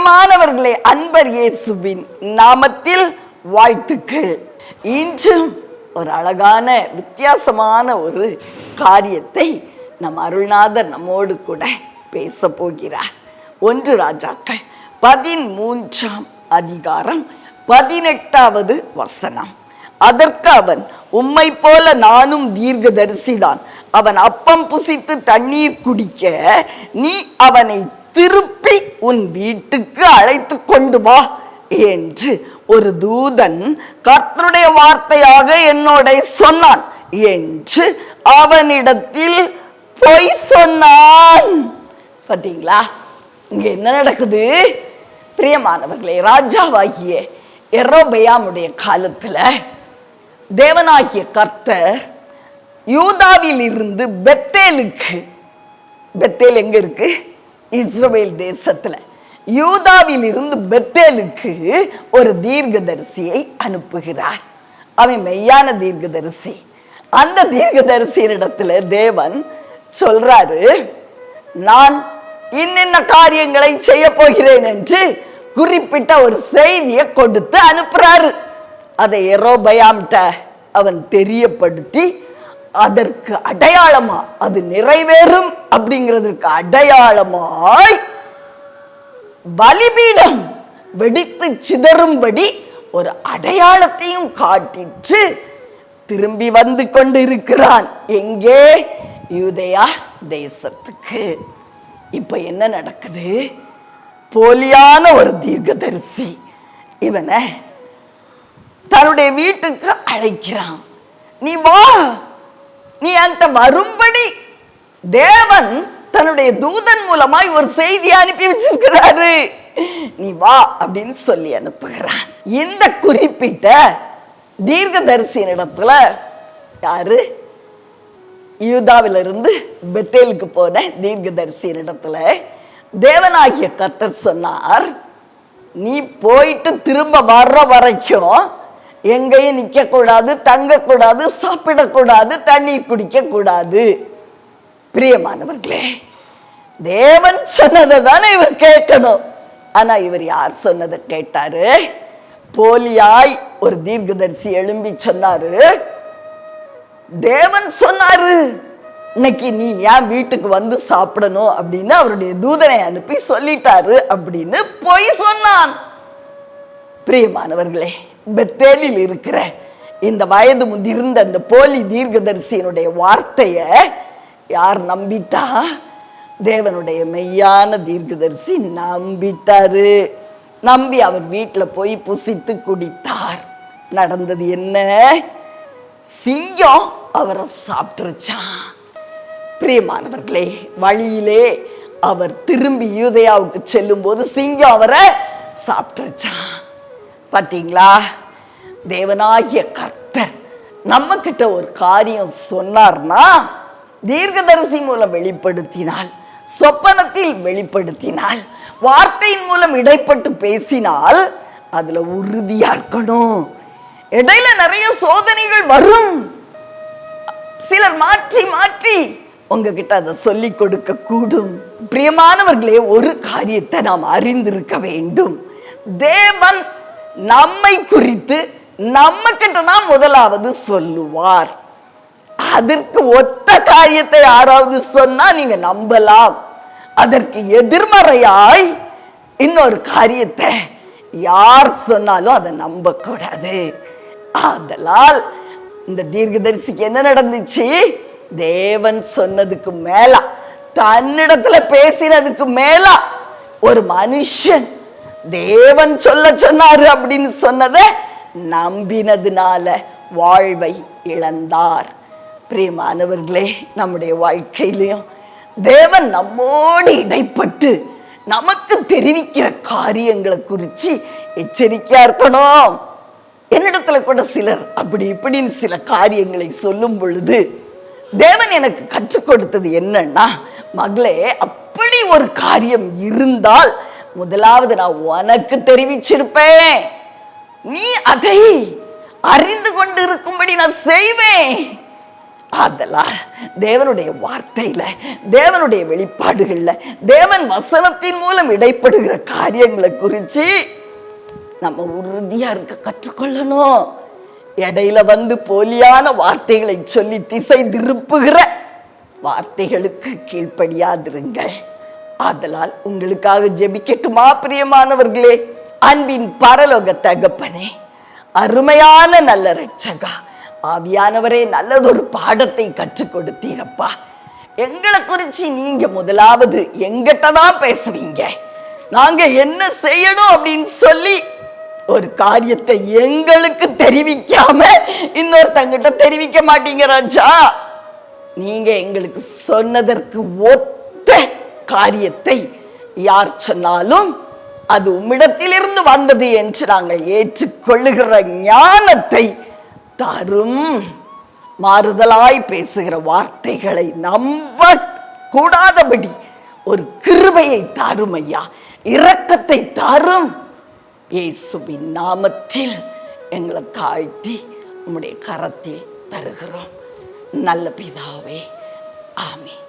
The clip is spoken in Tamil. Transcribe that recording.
பிரியமானவர்களே, அன்பர் இயேசுவின் நாமத்தில் வாழ்த்துக்கள். இன்றும் ஒரு அழகான வித்தியாசமான ஒரு காரியத்தை நம் அருள்நாதர் நம்மோடு கூட பேச போகிறார். 1 ராஜாக்கள் 13ஆம் அதிகாரம் 18வது வசனம். அதற்கு அவன், உம்மை போல நானும் தீர்க்கதரிசிதான். அவன் அப்பம் புசித்து தண்ணீர் குடிக்க நீ அவனை திருப்பி உன் வீட்டுக்கு அழைத்து கொண்டு வா என்று ஒரு தூதன் கர்த்தருடைய வார்த்தையாக என்னோட சொன்னான் என்று அவனிடத்தில் பொய் சொன்னான். பாத்தீங்களா இங்க என்ன நடக்குது? பிரியமானவர்களே, ராஜாவாகிய யெரொபெயாமுடைய காலத்துல தேவனாகிய கர்த்தர் யூதாவில் இருந்து பெத்தேலுக்கு, பெத்தேல் எங்க இருக்கு? இஸ்ரவேல் தேசத்துல. யூதாவில் இருந்து பெத்தேலுக்கு ஒரு தீர்க்கதரிசியை அனுப்புகிறார். அவன் மெய்யான தீர்க்கதரிசி. அந்த தீர்க்கதரிசியினிடத்துல தேவன் சொல்றாரு, நான் இன்னென்ன காரியங்களை செய்ய போகிறேன் என்று குறிப்பிட்ட ஒரு செய்தியை கொடுத்து அனுப்புறாரு. அதை யெரொபெயாம்ட்ட அவன் தெரியப்படுத்தி அதற்கு அடையாளமா, அது நிறைவேறும் அப்படிங்கிறதுக்கு அடையாளமாய் பலிபீடம் வெடித்து சிதறும்படி ஒரு அடையாளத்தையும் காட்டிட்டு திரும்பி வந்து கொண்டு இருக்கிறான். எங்கே? யூதேயா தேசத்துக்கு. இப்ப என்ன நடக்குது? போலியான ஒரு தீர்க்கதரிசி இவனை தன்னுடைய வீட்டுக்கு அழைக்கிறான். நீ வா, நீ அந்த வரும்படி தேவன் தன்னுடைய தூதன் மூலமாய் ஒரு செய்தி அனுப்பி வச்சிருக்கிறாரு. நீ வா அப்படின்னு சொல்லி அனுப்புகிறான். இந்த குறிப்பிட்ட தீர்க்கதரிசியின் இடத்துல யாரு? யூதாவிலிருந்து பெத்தேலுக்கு போன தீர்க்கதரிசியின் இடத்துல தேவனாகிய கர்த்தர் சொன்னார், நீ போயிட்டு திரும்ப வர்ற வரைக்கும் எங்கேயும் நிக்க கூடாது, தங்க கூடாது, சாப்பிடக்கூடாது, தண்ணீர் குடிக்க கூடாது. பிரியமானவர்களே, தேவன் சொன்னதை தானே இவர் கேட்கணும். ஆனா இவர் யார் சொன்னதை கேட்டாரு? போலியாய் ஒரு தீர்க்கதரிசி எழும்பி சொன்னாரு, தேவன் சொன்னாரு இன்னைக்கு நீ ஏன் வீட்டுக்கு வந்து சாப்பிடணும் அப்படின்னு அவருடைய தூதனை அனுப்பி சொல்லிட்டாரு அப்படின்னு பொய் சொன்னான். பிரியமானவர்களே, பெத்தேலில் இருக்கிற இந்த வயது முதிர்ந்த அந்த போலி தீர்க்கதரிசியினுடைய வார்த்தைய யார் நம்பிட்டா? தேவனுடைய மெய்யான தீர்க்கதரிசி நம்பிட்டாரு. நம்பி அவர் வீட்டுல போய் புசித்து குடித்தார். நடந்தது என்ன? சிங்கம் அவரை சாப்பிட்டுருச்சான். பிரியமானவர்களே, வழியிலே அவர் திரும்பி யூதேயாவுக்கு செல்லும் போது சிங்கம் அவரை சாப்பிட்டுருச்சான். பாத்தீங்களா? தேவனாகிய கர்த்தர் நம்ம கிட்ட ஒரு காரியம் சொன்னார்னா தீர்க்கதரிசி மூலம் வெளிப்படுத்தினால், சொப்பனத்தில் வெளிப்படுத்தினால், வார்த்தையின் மூலம் இடைப்பட்டு பேசினால் அதுல உறுதியா இருக்கணும். இடையில நிறைய சோதனைகள் வரும். சிலர் மாற்றி மாற்றி உங்ககிட்ட அதை சொல்லி கொடுக்க கூடும். பிரியமானவர்களே, ஒரு காரியத்தை நாம் அறிந்திருக்க வேண்டும். தேவன் நம்மை குறித்து நம்ம கிட்ட தான் முதலாவது சொல்லுவார். அதற்கு ஒத்த காரியத்தை யாராவது சொன்னா நீங்க நம்பலாம். அதற்கு எதிர்மறையாய் இன்னொரு காரியத்தை யார் சொன்னாலும் அதை நம்ப கூடாது. ஆதலால் இந்த தீர்க்கதரிசிக்கு என்ன நடந்துச்சு? தேவன் சொன்னதுக்கு மேல, தன்னிடத்துல பேசினதுக்கு மேல ஒரு மனுஷன் தேவன் சொல்ல சொன்னாரு அப்படின்னு சொன்னதை நம்பினதுனால வாழ்வை இழந்தார். பிரியமானவர்களே, நம்முடைய வாழ்க்கையிலையும் தேவன் நம்மோடு இடைப்பட்டு நமக்கு தெரிவிக்கிற காரியங்களை குறித்து எச்சரிக்கையா இருக்கணும். என்னிடத்துல கூட சிலர் அப்படி இப்படின்னு சில காரியங்களை சொல்லும் பொழுது தேவன் எனக்கு கற்றுக் கொடுத்தது என்னன்னா, மகளே, அப்படி ஒரு காரியம் இருந்தால் முதலாவது நான் உனக்கு தெரிவிச்சிருப்பேன். நீ அதை அறிந்து கொண்டு இருக்கும்படி நான் செய்வேன் அதெல்லாம் தேவனுடைய வார்த்தையில, தேவனுடைய வெளிப்பாடுகள்ல, தேவன் வசனத்தின் மூலம் இடைப்படுகிற காரியங்களை குறிச்சு நம்ம உறுதியா இருக்க கற்றுக்கொள்ளணும். இடையில வந்து போலியான வார்த்தைகளை சொல்லி திசை திருப்புகிற வார்த்தைகளுக்கு கீழ்ப்படியாதிருங்கள். ஆதலால் உங்களுக்காக ஜெபிக்கட்டுமா பிரியமானவர்களே? அன்பின் பரலோக தகப்பனே, அருமையான நல்ல இரட்சகா, ஆவியானவரே, நல்லதொரு பாடத்தை கற்றுக் கொடுத்தீரப்பா. எங்களை குறிச்சு நீங்க முதலாவது எங்கிட்ட தான் பேசுவீங்க. நாங்க என்ன செய்யணும் அப்படின்னு சொல்லி ஒரு காரியத்தை எங்களுக்கு தெரிவிக்காம இன்னொருத்தங்கிட்ட தெரிவிக்க மாட்டீங்க ராஜா. நீங்க எங்களுக்கு சொன்னதற்கு ஒத்த காரியத்தை யார் சொன்னாலும் அது உம்மிடத்திலிருந்து வந்தது என்று நாங்கள் ஏற்றுக்கொள்ளுகிற ஞானத்தை தரும். மாறுதலாய் பேசுகிற வார்த்தைகளை நம்ப கூடாதபடி ஒரு கிருபையை தாரும் ஐயா, இரக்கத்தை தாரும். இயேசுவின் நாமத்தில் எங்களை தாழ்த்தி உம்முடைய கரத்தில் தருகிறோம் நல்ல பிதாவே, ஆமென்.